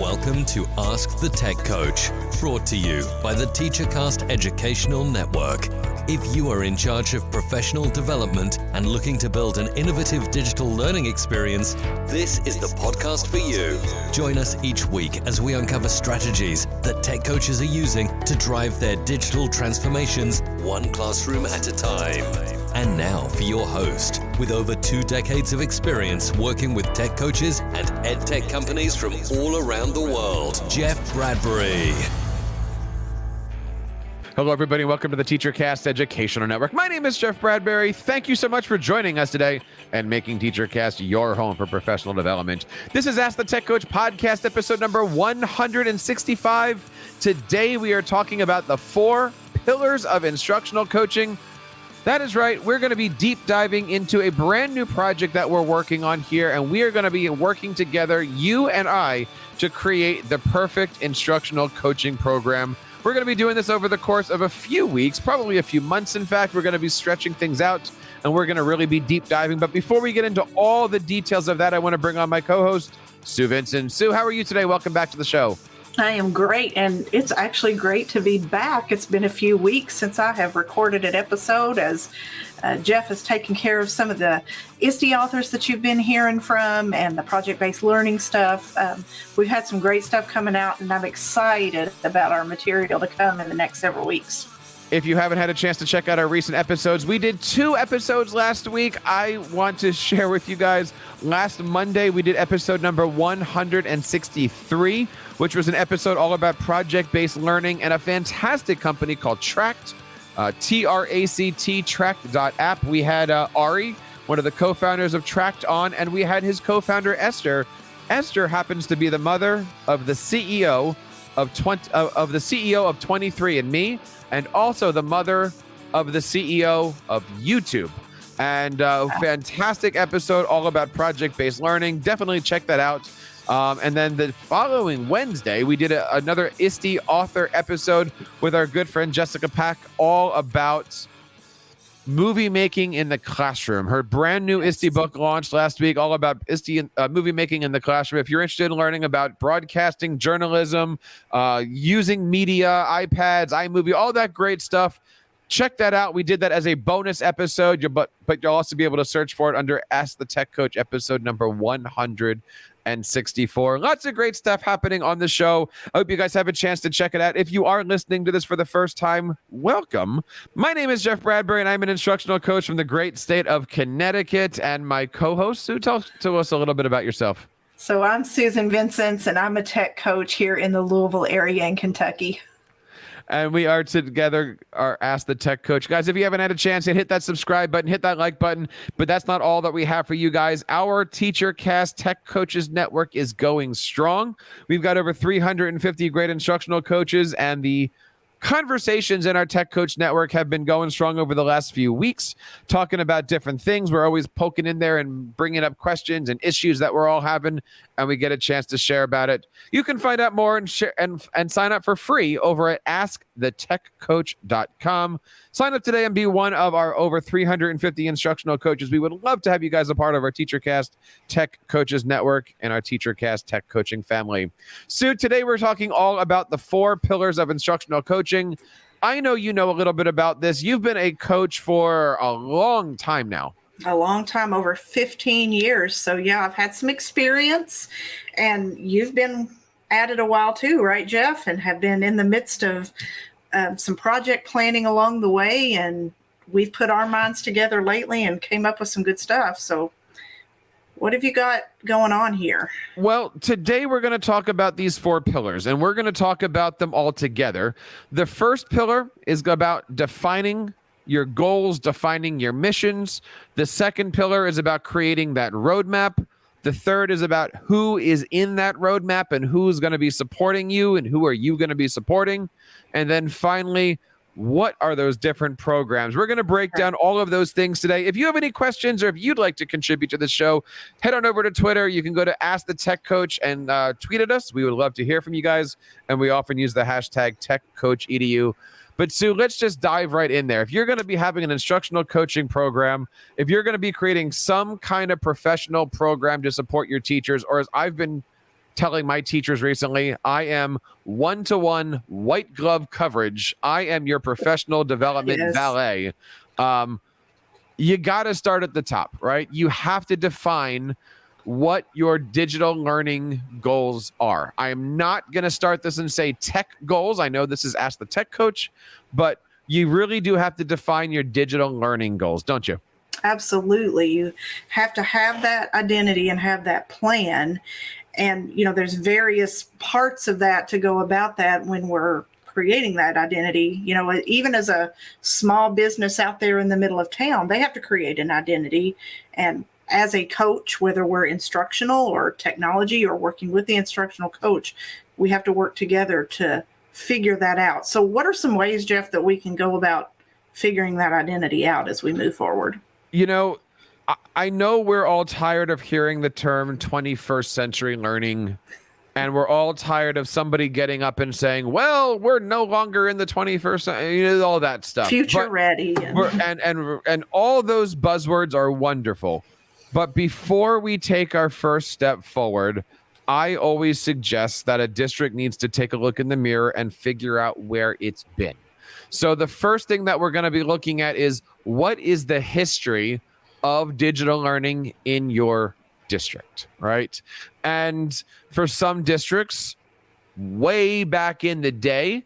Welcome to Ask the Tech Coach, brought to you by the TeacherCast Educational Network. If you are in charge of professional development and looking to build an innovative digital learning experience, this is the podcast for you. Join us each week as we uncover strategies that tech coaches are using to drive their digital transformations one classroom at a time. And now for your host, with over 2 decades of experience working with tech coaches and EdTech companies from all around the world, Jeff Bradbury. Hello, everybody. Welcome to the TeacherCast Educational Network. My name is Jeff Bradbury. Thank you so much for joining us today and making TeacherCast your home for professional development. This is Ask the Tech Coach podcast, episode number 165. Today, we are talking about the 4 pillars of instructional coaching. That is right. We're going to be deep diving into a brand new project that we're working on here, and we are going to be working together, you and I, to create the perfect instructional coaching program. We're going to be doing this over the course of a few weeks, probably a few months. In fact, we're going to be stretching things out, and we're going to really be deep diving. But before we get into all the details of that, I want to bring on my co-host, Sue Vincent. Sue, how are you today? Welcome back to the show. I am great, and it's actually great to be back. It's been a few weeks since I have recorded an episode, as Jeff has taken care of some of the ISTE authors that you've been hearing from and the project-based learning stuff. We've had some great stuff coming out, and I'm excited about our material to come in the next several weeks. If you haven't had a chance to check out our recent episodes, we did 2 episodes last week. I want to share with you guys, last Monday, we did episode number 163, which was an episode all about project-based learning and a fantastic company called Tract, T-R-A-C-T, Tract.app. We had Ari, one of the co-founders of Tract, on, and we had his co-founder, Esther. Esther happens to be the mother of the CEO of 23andMe, and also the mother of the CEO of YouTube. And fantastic episode all about project-based learning. Definitely check that out. And then the following Wednesday, we did another ISTE author episode with our good friend Jessica Pack, all about movie making in the classroom. Her brand new ISTE book launched last week, all about ISTE movie making in the classroom. If you're interested in learning about broadcasting, journalism, using media, iPads, iMovie, all that great stuff, check that out. We did that as a bonus episode, but you'll also be able to search for it under Ask the Tech Coach episode number 164. Lots of great stuff happening on the show. I hope you guys have a chance to check it out. If you are listening to this for the first time, welcome. My name is Jeff Bradbury, and I'm an instructional coach from the great state of Connecticut. And my co-host, Sue, tell us a little bit about yourself. So I'm Susan Vincent, and I'm a tech coach here in the Louisville area in Kentucky. And we are together, our Ask the Tech Coach. Guys, if you haven't had a chance, hit that subscribe button, hit that like button. But that's not all that we have for you guys. Our TeacherCast Tech Coaches Network is going strong. We've got over 350 great instructional coaches, and the conversations in our Tech Coach Network have been going strong over the last few weeks, talking about different things. We're always poking in there and bringing up questions and issues that we're all having, and we get a chance to share about it. You can find out more and share and sign up for free over at askthetechcoach.com. Sign up today and be one of our over 350 instructional coaches. We would love to have you guys a part of our TeacherCast Tech Coaches Network and our TeacherCast Tech Coaching family. Sue, today we're talking all about the 4 pillars of instructional coaching. I know you know a little bit about this. You've been a coach for a long time now. A long time, over 15 years. So yeah, I've had some experience, and you've been at it a while too, right, Jeff? And have been in the midst of some project planning along the way, and we've put our minds together lately and came up with some good stuff. So what have you got going on here? Well, today we're going to talk about these 4 pillars, and we're going to talk about them all together. The first pillar is about defining your goals, defining your missions. The second pillar is about creating that roadmap. The third is about who is in that roadmap and who's going to be supporting you and who are you going to be supporting. And then finally, what are those different programs? We're going to break down all of those things today. If you have any questions or if you'd like to contribute to the show, head on over to Twitter. You can go to Ask the Tech Coach and tweet at us. We would love to hear from you guys. And we often use the hashtag TechCoachEDU. But Sue, let's just dive right in there. If you're going to be having an instructional coaching program, if you're going to be creating some kind of professional program to support your teachers, or as I've been telling my teachers recently, I am one-to-one white glove coverage. I am your professional development valet. You got to start at the top, right? You have to define what your digital learning goals are. I am not going to start this and say tech goals. I know this is Ask the Tech Coach, but you really do have to define your digital learning goals, don't you? Absolutely. You have to have that identity and have that plan. And, there's various parts of that to go about that when we're creating that identity. Even as a small business out there in the middle of town, they have to create an identity. And as a coach, whether we're instructional or technology or working with the instructional coach, we have to work together to figure that out. So what are some ways, Jeff, that we can go about figuring that identity out as we move forward? I know we're all tired of hearing the term 21st century learning, and we're all tired of somebody getting up and saying, well, we're no longer in the 21st century, all that stuff. Future ready. And all those buzzwords are wonderful. But before we take our first step forward, I always suggest that a district needs to take a look in the mirror and figure out where it's been. So the first thing that we're going to be looking at is, what is the history of digital learning in your district, right? And for some districts, way back in the day,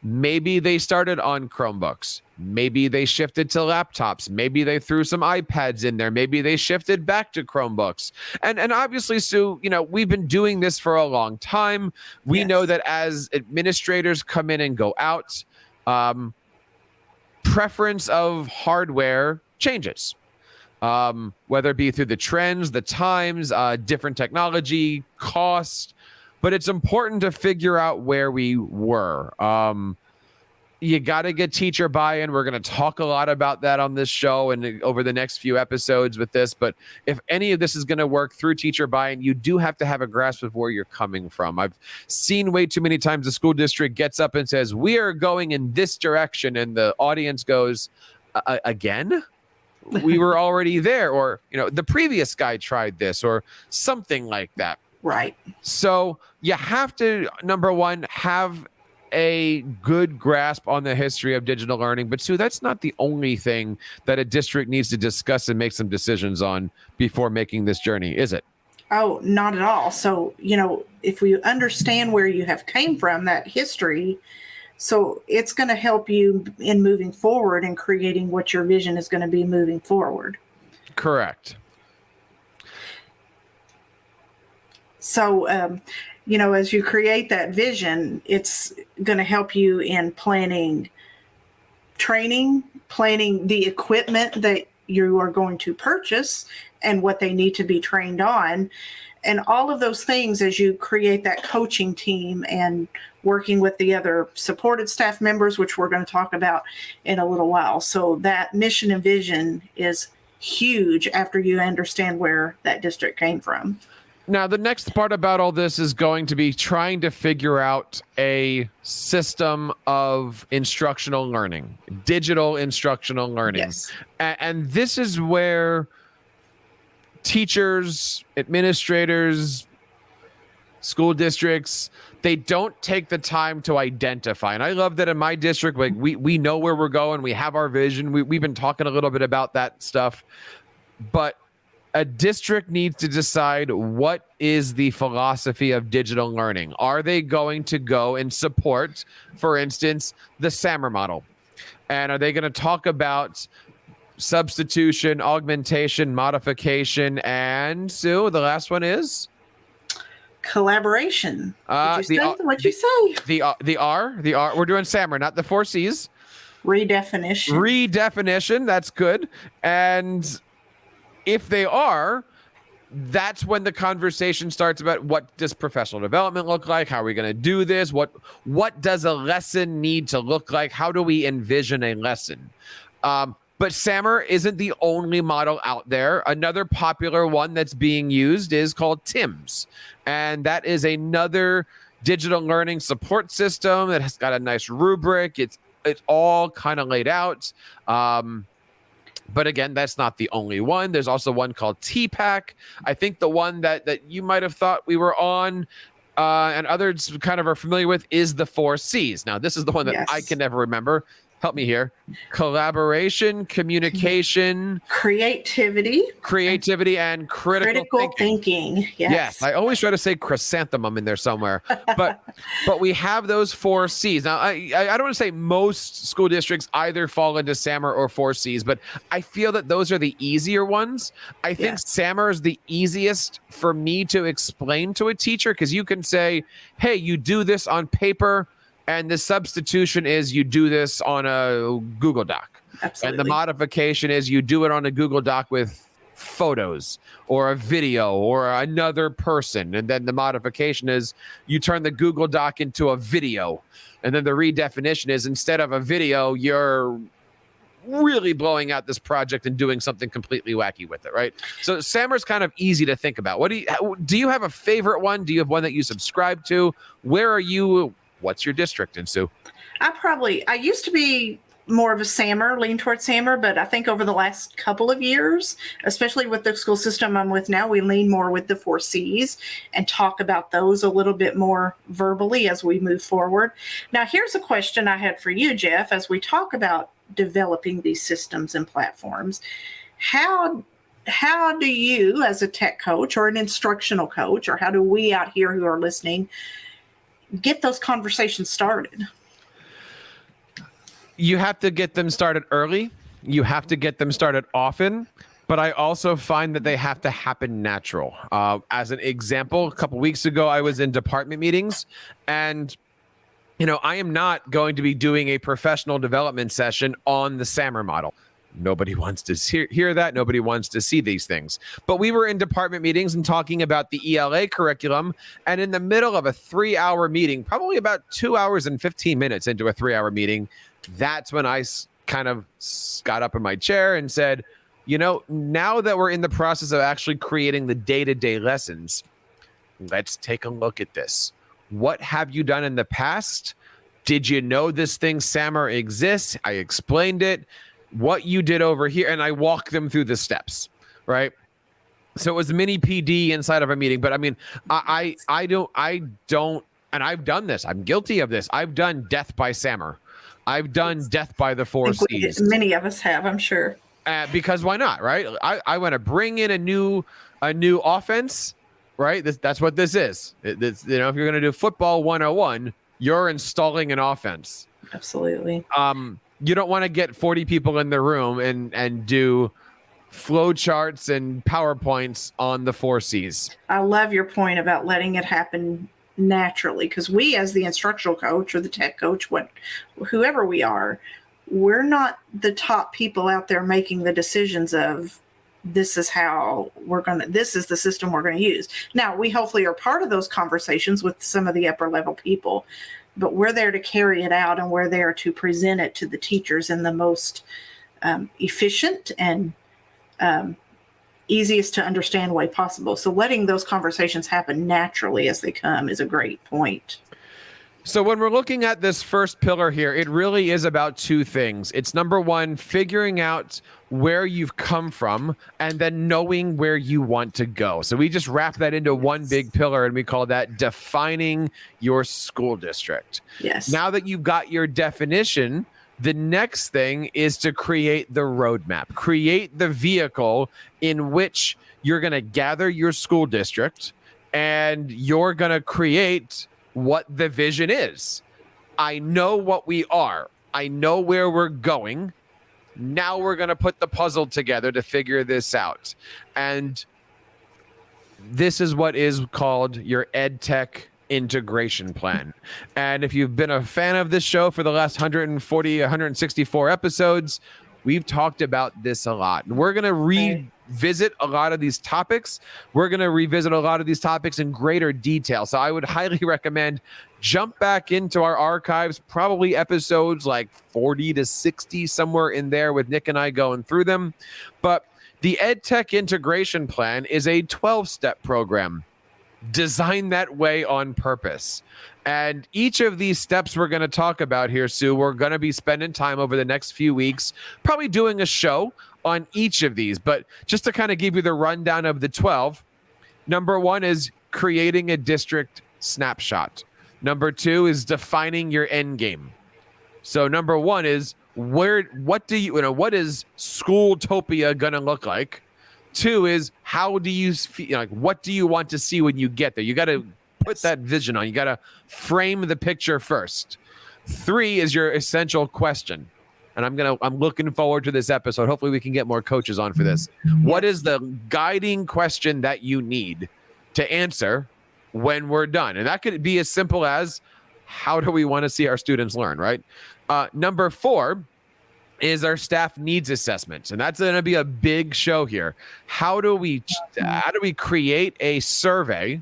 maybe they started on Chromebooks. Maybe they shifted to laptops. Maybe they threw some iPads in there. Maybe they shifted back to Chromebooks. And obviously, Sue, we've been doing this for a long time. We know that as administrators come in and go out, preference of hardware changes, whether it be through the trends, the times, different technology, cost. But it's important to figure out where we were. You got to get teacher buy-in. We're going to talk a lot about that on this show and over the next few episodes with this. But if any of this is going to work through teacher buy-in, you do have to have a grasp of where you're coming from. I've seen way too many times the school district gets up and says, we are going in this direction. And the audience goes, again? We were already there. Or, the previous guy tried this or something like that. Right. So you have to, number one, have a good grasp on the history of digital learning. But Sue, that's not the only thing that a district needs to discuss and make some decisions on before making this journey, is it? Oh, not at all. So, if we understand where you have came from, that history, so it's going to help you in moving forward and creating what your vision is going to be moving forward. Correct. So, as you create that vision, it's going to help you in planning training, planning the equipment that you are going to purchase and what they need to be trained on. And all of those things as you create that coaching team and working with the other supported staff members, which we're going to talk about in a little while. So that mission and vision is huge after you understand where that district came from. Now, the next part about all this is going to be trying to figure out a system of instructional learning, digital instructional learning. Yes. And this is where teachers, administrators, school districts, they don't take the time to identify. And I love that in my district, like we know where we're going. We have our vision. We've been talking a little bit about that stuff. But a district needs to decide, what is the philosophy of digital learning? Are they going to go and support, for instance, the SAMR model? And are they going to talk about substitution, augmentation, modification, and Sue, the last one is? Collaboration. What'd you say? The R. We're doing SAMR, not the 4 C's. Redefinition. That's good. And if they are, that's when the conversation starts about, what does professional development look like? How are we going to do this? What does a lesson need to look like? How do we envision a lesson? But SAMR isn't the only model out there. Another popular one that's being used is called TIMS. And that is another digital learning support system that has got a nice rubric. It's all kind of laid out. But again, that's not the only one. There's also one called TPAC. I think the one that you might have thought we were on and others kind of are familiar with is the 4 C's. Now, this is the one that I can never remember. Help me here. Collaboration, communication, creativity, and critical thinking. Yes. I always try to say chrysanthemum in there somewhere, but we have those 4 C's. Now, I don't want to say most school districts either fall into SAMR or 4 C's, but I feel that those are the easier ones. I think SAMR is the easiest for me to explain to a teacher, because you can say, hey, you do this on paper, and the substitution is you do this on a Google Doc. Absolutely. And the modification is you do it on a Google Doc with photos or a video or another person. And then the modification is you turn the Google Doc into a video. And then the redefinition is instead of a video, you're really blowing out this project and doing something completely wacky with it, right? So SAMR is kind of easy to think about. Do you have a favorite one? Do you have one that you subscribe to? Where are you? What's your district in, Sue? I used to be more of a SAMR, lean towards SAMR, but I think over the last couple of years, especially with the school system I'm with now, we lean more with the 4 C's and talk about those a little bit more verbally as we move forward. Now, here's a question I had for you, Jeff, as we talk about developing these systems and platforms. How do you, as a tech coach or an instructional coach, or how do we out here who are listening get those conversations started? You have to get them started early. You have to get them started often. But I also find that they have to happen natural. As an example, a couple weeks ago, I was in department meetings, and I am not going to be doing a professional development session on the SAMR model. Nobody wants to hear that. Nobody wants to see these things. But we were in department meetings and talking about the ELA curriculum. And in the middle of a 3-hour meeting, probably about 2 hours and 15 minutes into a 3-hour meeting, that's when I kind of got up in my chair and said, now that we're in the process of actually creating the day-to-day lessons, let's take a look at this. What have you done in the past? Did you know this thing SAMR exists? I explained it. What you did over here, and I walk them through the steps, right? So it was mini PD inside of a meeting, but I mean, I don't, and I've done this. I'm guilty of this. I've done death by SAMR. I've done death by the 4 C's. Many of us have, I'm sure. Because why not, right? I want to bring in a new offense, right? That's what this is. If you're going to do football 101, you're installing an offense. Absolutely. You don't want to get 40 people in the room and do flow charts and PowerPoints on the 4 C's. I love your point about letting it happen naturally, because we, as the instructional coach or the tech coach, whoever we are, we're not the top people out there making the decisions of this is the system we're going to use. Now, we hopefully are part of those conversations with some of the upper level people, but we're there to carry it out, and we're there to present it to the teachers in the most efficient and easiest to understand way possible. So letting those conversations happen naturally as they come is a great point. So when we're looking at this first pillar here, it really is about 2 things. It's number 1, figuring out where you've come from, and then knowing where you want to go. So we just wrap that into one big pillar, and we call that defining your school district. Yes. Now that you've got your definition, the next thing is to create the roadmap, create the vehicle in which you're going to gather your school district, and you're going to create what the vision is. I know what we are. I know where we're going. Now we're going to put the puzzle together to figure this out. And this is what is called your EdTech integration plan. And if you've been a fan of this show for the last 164 episodes, we've talked about this a lot. And we're going to revisit a lot of these topics. We're going to revisit a lot of these topics in greater detail. So I would highly recommend jump back into our archives, probably episodes like 40 to 60, somewhere in there with Nick and I going through them. But the EdTech integration plan is a 12-step program. design that way on purpose. And each of these steps we're going to talk about here, Sue, we're going to be spending time over the next few weeks, probably doing a show on each of these. But just to kind of give you the rundown of the 12, number 1 is creating a district snapshot. Number 2 is defining your end game. So number 1 is what is Schooltopia going to look like? 2 is how do you feel, like, what do you want to see when you get there? You got to put that vision on. You got to frame the picture first. 3 is your essential question. And I'm looking forward to this episode. Hopefully we can get more coaches on for this. What is the guiding question that you need to answer when we're done? And that could be as simple as, how do we want to see our students learn, right? Number 4 is our staff needs assessment. And that's going to be a big show here. How do we create a survey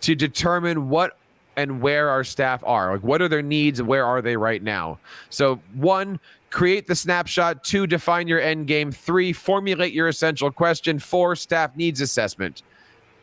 to determine what and where our staff are? Like, what are their needs and where are they right now? So 1, create the snapshot. 2, define your end game. 3, formulate your essential question. 4, staff needs assessment.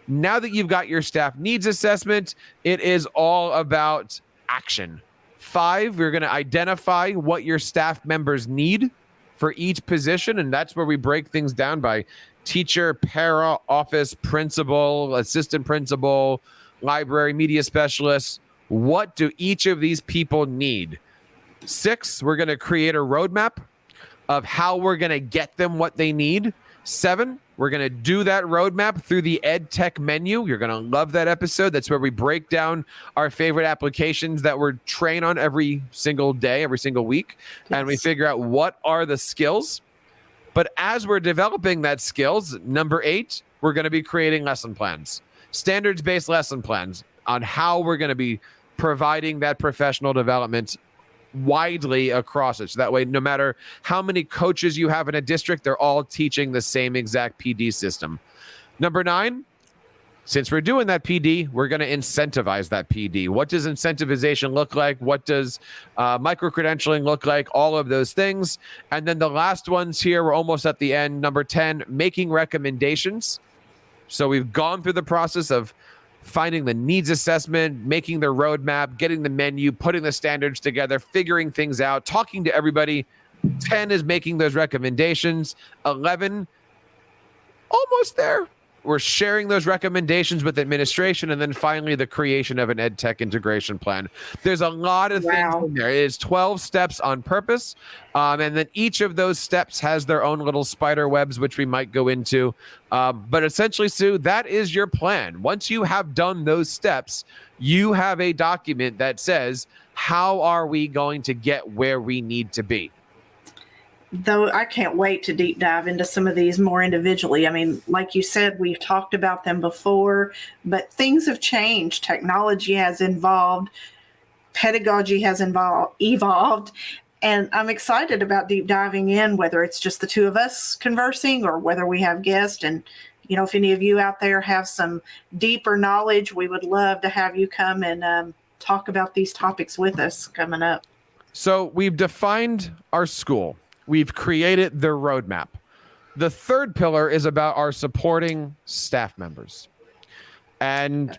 Now that you've got your staff needs assessment, it is all about action. 5, we're going to identify what your staff members need for each position. And that's where we break things down by teacher, para, office, principal, assistant principal, library, media specialists. What do each of these people need? 6, we're going to create a roadmap of how we're going to get them what they need. 7, we're going to do that roadmap through the EdTech menu. You're going to love that episode. That's where we break down our favorite applications that we're trained on every single day, every single week. Yes. And we figure out what are the skills. But as we're developing that skills, number 8, we're going to be creating lesson plans. Standards-based lesson plans on how we're going to be providing that professional development widely across it. So that way, no matter how many coaches you have in a district, they're all teaching the same exact PD system. Number 9, since we're doing that PD, we're going to incentivize that PD. What does incentivization look like? What does micro-credentialing look like? All of those things. And then the last ones here, we're almost at the end. Number 10, making recommendations. So we've gone through the process of finding the needs assessment, making the roadmap, getting the menu, putting the standards together, figuring things out, talking to everybody. 10 is making those recommendations. 11, almost there. We're sharing those recommendations with administration, and then finally the creation of an EdTech integration plan. There's a lot of things in there. It is 12 steps on purpose, and then each of those steps has their own little spider webs, which we might go into. But essentially, Sue, that is your plan. Once you have done those steps, you have a document that says, how are we going to get where we need to be? Though I can't wait to deep dive into some of these more individually. I mean, like you said, we've talked about them before, but things have changed. Technology has evolved. Pedagogy has evolved. And I'm excited about deep diving in, whether it's just the two of us conversing or whether we have guests. And, you know, if any of you out there have some deeper knowledge, we would love to have you come and talk about these topics with us coming up. So we've defined our school. We've created the roadmap. The third pillar is about our supporting staff members and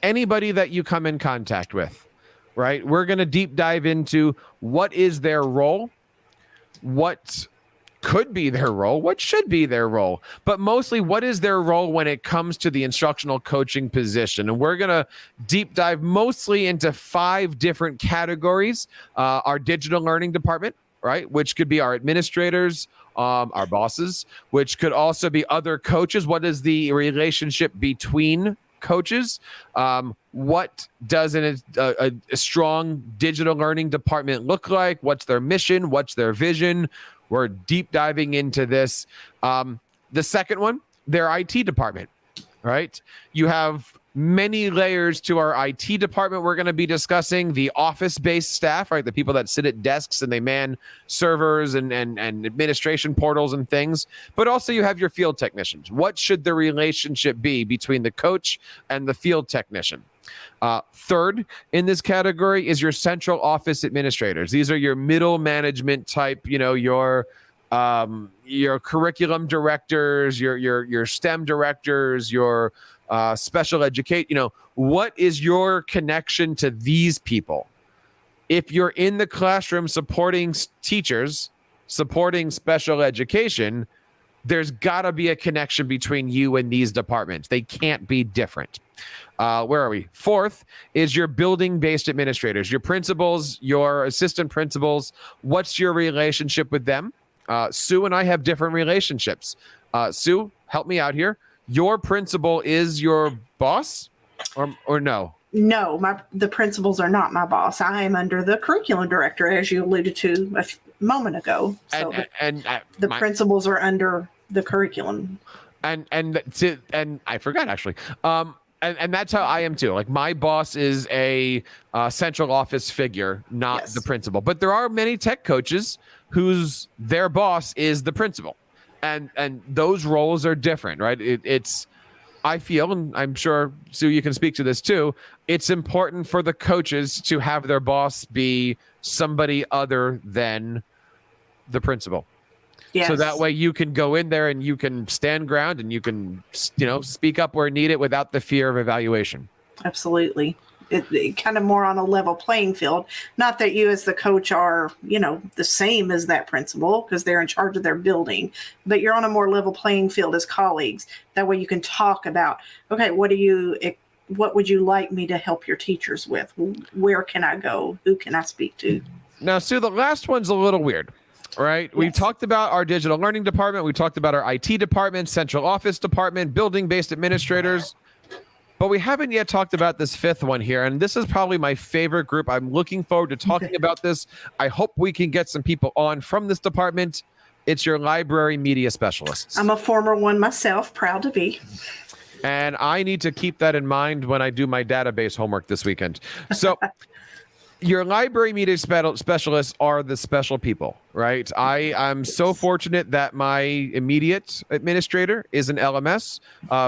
anybody that you come in contact with, right? We're going to deep dive into what is their role, what could be their role, what should be their role, but mostly what is their role when it comes to the instructional coaching position. And we're going to deep dive mostly into 5 different categories. Our digital learning department, right? Which could be our administrators, our bosses, which could also be other coaches. What is the relationship between coaches? What does a strong digital learning department look like? What's their mission? What's their vision? We're deep diving into this. The second one, their IT department, right? You have many layers to our IT department. We're going to be discussing the office-based staff, right? The people that sit at desks and they man servers and administration portals and things. But also you have your field technicians. What should the relationship be between the coach and the field technician? Third in this category is your central office administrators. These are your middle management type, you know, your curriculum directors, your STEM directors, your special educate. What is your connection to these people? If you're in the classroom supporting teachers, supporting special education, there's got to be a connection between you and these departments. They can't be different. Where are we? Fourth is your building-based administrators, your principals, your assistant principals. What's your relationship with them? Sue and I have different relationships. Sue, help me out here. Your principal is your boss or no? No, the principals are not my boss. I am under the curriculum director, as you alluded to a moment ago. So the principals are under the curriculum. And I forgot actually. And that's how I am too. Like my boss is a central office figure, not the principal. But there are many tech coaches whose their boss is the principal, and those roles are different, right? It's I feel, and I'm sure Sue, you can speak to this too. It's important for the coaches to have their boss be somebody other than the principal. Yes. So that way you can go in there and you can stand ground and you can, speak up where needed without the fear of evaluation. Absolutely. It kind of more on a level playing field. Not that you as the coach are, the same as that principal because they're in charge of their building, but you're on a more level playing field as colleagues. That way you can talk about, okay, what would you like me to help your teachers with? Where can I go? Who can I speak to? Now, Sue, the last one's a little weird. Right. Yes. We've talked about our digital learning department. We talked about our IT department, central office department, building-based administrators. But we haven't yet talked about this fifth one here. And this is probably my favorite group. I'm looking forward to talking about this. I hope we can get some people on from this department. It's your library media specialists. I'm a former one myself, proud to be. And I need to keep that in mind when I do my database homework this weekend. So your library media specialists are the special people, right? I'm so fortunate that my immediate administrator is an LMS,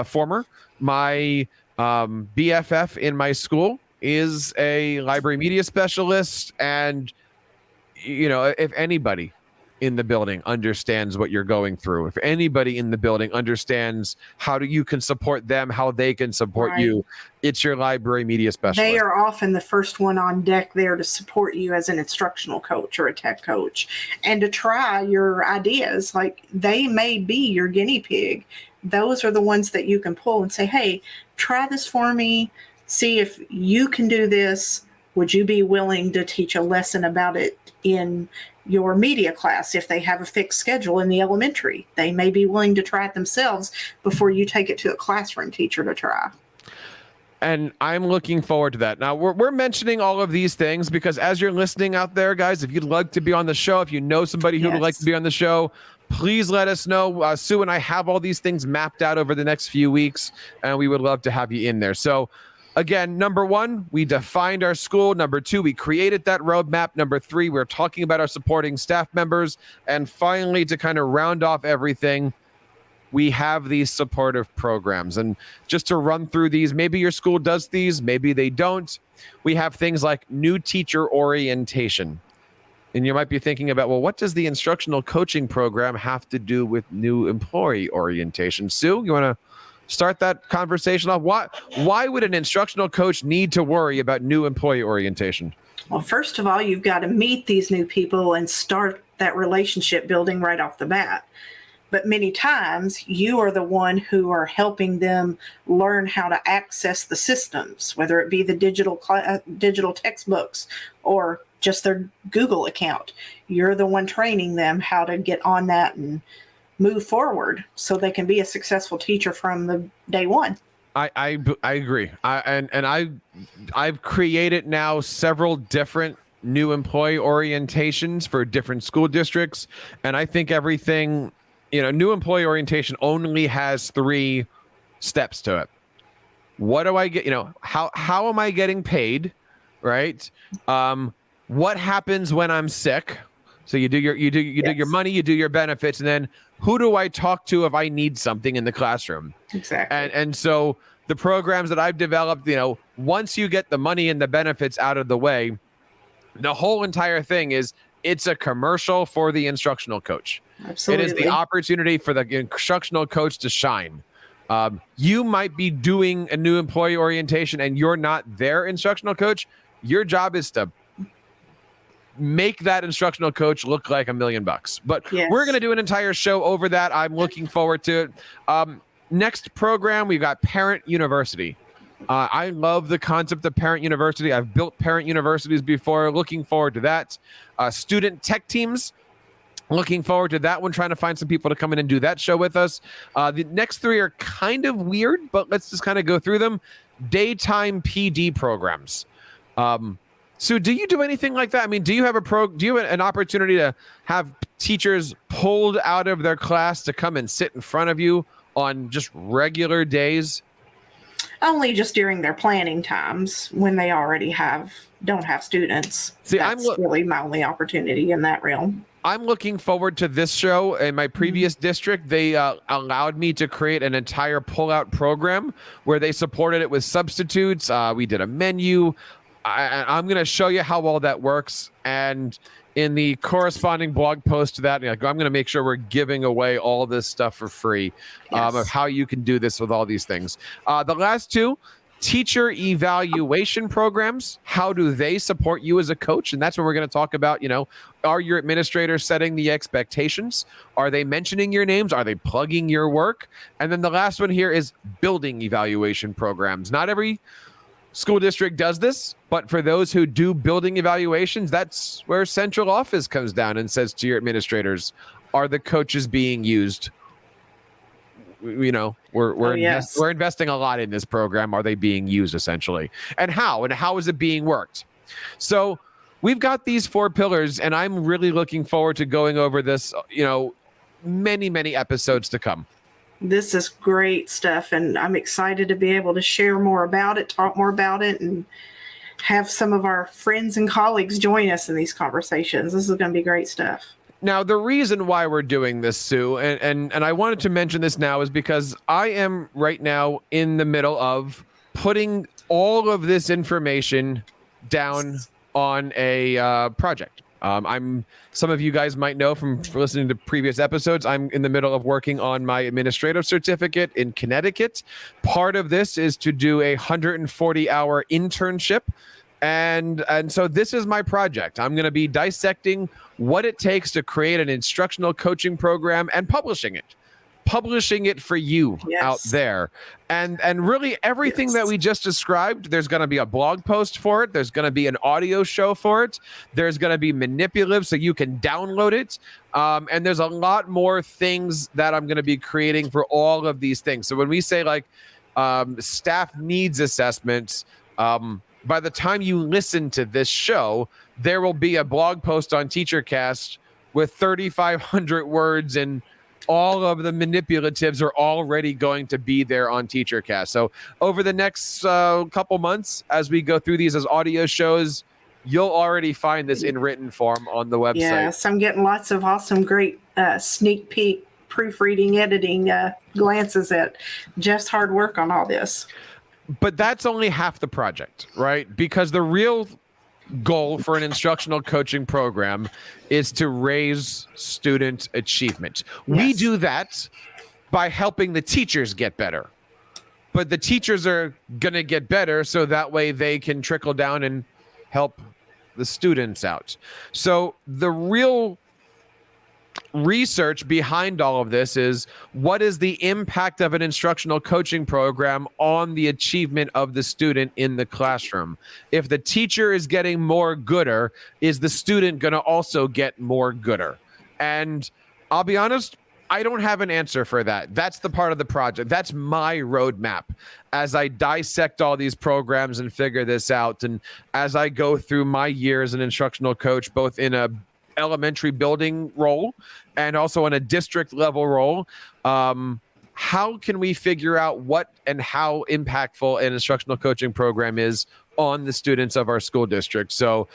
former. My BFF in my school is a library media specialist. And, if anybody in the building understands what you're going through, if anybody in the building understands how you can support them, how they can support you, it's your library media specialist. They are often the first one on deck there to support you as an instructional coach or a tech coach and to try your ideas. Like they may be your guinea pig. Those are the ones that you can pull and say, hey, try this for me. See if you can do this. Would you be willing to teach a lesson about it in your media class? If they have a fixed schedule in the elementary, they may be willing to try it themselves before you take it to a classroom teacher to try. And I'm looking forward to that. Now, we're mentioning all of these things because as you're listening out there, guys, if you'd like to be on the show, if you know somebody who would like to be on the show, please let us know. Sue and I have all these things mapped out over the next few weeks, and we would love to have you in there. So again, number one, we defined our school. Number two, we created that roadmap. Number three, we're talking about our supporting staff members. And finally, to kind of round off everything, we have these supportive programs. And just to run through these, maybe your school does these, maybe they don't. We have things like new teacher orientation. And you might be thinking about, well, what does the instructional coaching program have to do with new employee orientation? Sue, you want to start that conversation off? Why would an instructional coach need to worry about new employee orientation? Well, first of all, you've got to meet these new people and start that relationship building right off the bat. But many times you are the one who are helping them learn how to access the systems, whether it be the digital textbooks or just their Google account. You're the one training them how to get on that and move forward so they can be a successful teacher from the day one. I agree. I've created now several different new employee orientations for different school districts. And I think everything, new employee orientation only has 3 steps to it. What do I get? How am I getting paid? Right. What happens when I'm sick? So you do your money, you do your benefits, and then who do I talk to if I need something in the classroom? Exactly. And so the programs that I've developed, once you get the money and the benefits out of the way, the whole entire thing it's a commercial for the instructional coach. Absolutely. It is the opportunity for the instructional coach to shine. You might be doing a new employee orientation and you're not their instructional coach. Your job is to make that instructional coach look like $1 million. But we're going to do an entire show over that. I'm looking forward to it. Next program, we've got Parent University. I love the concept of Parent University. I've built parent universities before. Looking forward to that. Student tech teams. Looking forward to that one, trying to find some people to come in and do that show with us. The next three are kind of weird, but let's just kind of go through them. Daytime PD programs. Sue, do you do anything like that? I mean, do you have an opportunity to have teachers pulled out of their class to come and sit in front of you on just regular days? Only just during their planning times when they already don't have students. See, that's really my only opportunity in that realm. I'm looking forward to this show. In my previous district, they allowed me to create an entire pull-out program where they supported it with substitutes. We did a menu. I'm going to show you how all that works. And in the corresponding blog post to that, I'm going to make sure we're giving away all this stuff for free of how you can do this with all these things. The last two, teacher evaluation programs. How do they support you as a coach? And that's what we're going to talk about. Are your administrators setting the expectations? Are they mentioning your names? Are they plugging your work? And then the last one here is building evaluation programs. Not every school district does this, but for those who do building evaluations, that's where central office comes down and says to your administrators, are the coaches being used? We're investing a lot in this program. Are they being used essentially? And how is it being worked? So we've got these 4 pillars, and I'm really looking forward to going over this, many, many episodes to come. This is great stuff, and I'm excited to be able to share more about it, talk more about it, and have some of our friends and colleagues join us in these conversations. This is going to be great stuff. Now, the reason why we're doing this, Sue, and I wanted to mention this now, is because I am right now in the middle of putting all of this information down on a project. Some of you guys might know from listening to previous episodes, I'm in the middle of working on my administrative certificate in Connecticut. Part of this is to do a 140-hour internship. And so this is my project. I'm going to be dissecting what it takes to create an instructional coaching program and publishing it for you out there. And really everything that we just described, there's going to be a blog post for it. There's going to be an audio show for it. There's going to be manipulative so you can download it. And there's a lot more things that I'm going to be creating for all of these things. So when we say staff needs assessments, by the time you listen to this show, there will be a blog post on TeacherCast with 3,500 words, and all of the manipulatives are already going to be there on TeacherCast. So over the next couple months, as we go through these as audio shows, you'll already find this in written form on the website. Yes, I'm getting lots of awesome, great sneak peek, proofreading, editing glances at Jeff's hard work on all this. But that's only half the project, right? Because the real goal for an instructional coaching program is to raise student achievement. Yes. We do that by helping the teachers get better. But the teachers are going to get better so that way they can trickle down and help the students out. So the real research behind all of this is, what is the impact of an instructional coaching program on the achievement of the student in the classroom? If the teacher is getting more gooder, is the student going to also get more gooder? And I'll be honest, I don't have an answer for that. That's the part of the project. That's my roadmap as I dissect all these programs and figure this out. And as I go through my year as an instructional coach, both in a elementary building role and also in a district level role, how can we figure out what and how impactful an instructional coaching program is on the students of our school district? So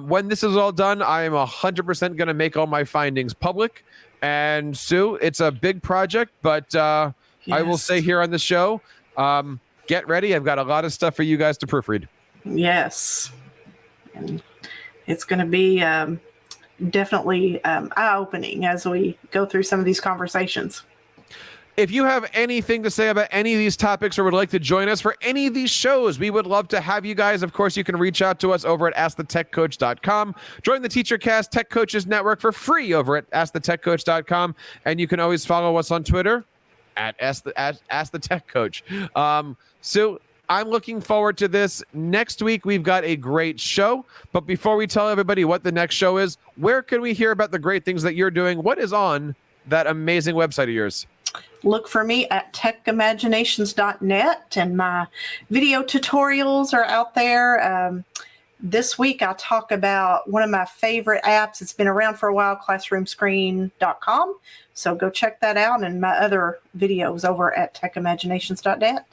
when this is all done, I am 100% going to make all my findings public. And Sue, it's a big project, but I will say here on the show, get ready. I've got a lot of stuff for you guys to proofread. Yes. And it's going to be definitely eye-opening as we go through some of these conversations. If you have anything to say about any of these topics or would like to join us for any of these shows, we would love to have you guys. Of course, you can reach out to us over at AskTheTechCoach.com. Join the TeacherCast Tech Coaches Network for free over at AskTheTechCoach.com. And you can always follow us on Twitter at AskTheTechCoach. So I'm looking forward to this. Next week, we've got a great show. But before we tell everybody what the next show is, where can we hear about the great things that you're doing? What is on that amazing website of yours? Look for me at techimaginations.net, and my video tutorials are out there. This week, I'll talk about one of my favorite apps. It's been around for a while, classroomscreen.com. So go check that out, and my other videos over at techimaginations.net.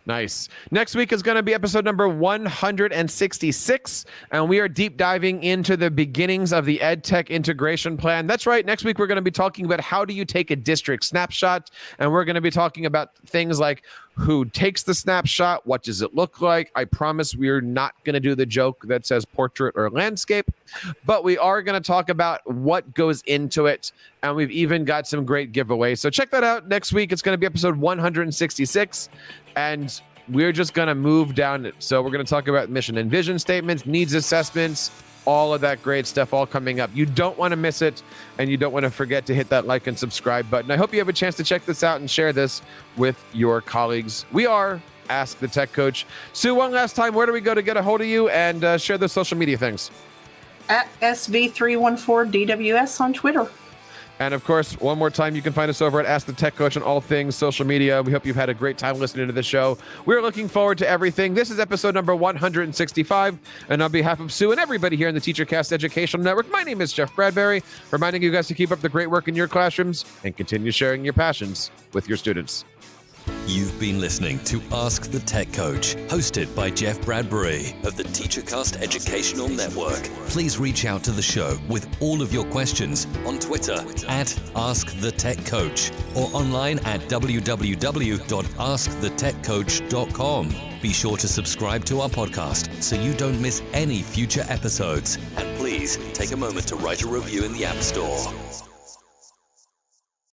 Nice. Next week is going to be episode number 166, and we are deep diving into the beginnings of the EdTech integration plan. That's right. Next week, we're going to be talking about how do you take a district snapshot, and we're going to be talking about things like who takes the snapshot, what does it look like. I promise we're not going to do the joke that says portrait or landscape, but we are going to talk about what goes into it, and we've even got some great giveaways. So check that out next week. It's going to be episode 166. And we're just going to move down it. So we're going to talk about mission and vision statements, needs assessments, all of that great stuff all coming up. You don't want to miss it, and you don't want to forget to hit that like and subscribe button. I hope you have a chance to check this out and share this with your colleagues. We are Ask the Tech Coach. Sue, one last time, where do we go to get a hold of you and share the social media things? At SV314DWS on Twitter. And of course, one more time, you can find us over at Ask the Tech Coach on all things social media. We hope you've had a great time listening to the show. We're looking forward to everything. This is episode number 165. And on behalf of Sue and everybody here in the TeacherCast Educational Network, my name is Jeff Bradbury, reminding you guys to keep up the great work in your classrooms and continue sharing your passions with your students. You've been listening to Ask the Tech Coach, hosted by Jeff Bradbury of the TeacherCast Educational Network. Please reach out to the show with all of your questions on Twitter at AskTheTechCoach or online at www.askthetechcoach.com. Be sure to subscribe to our podcast so you don't miss any future episodes. And please take a moment to write a review in the App Store.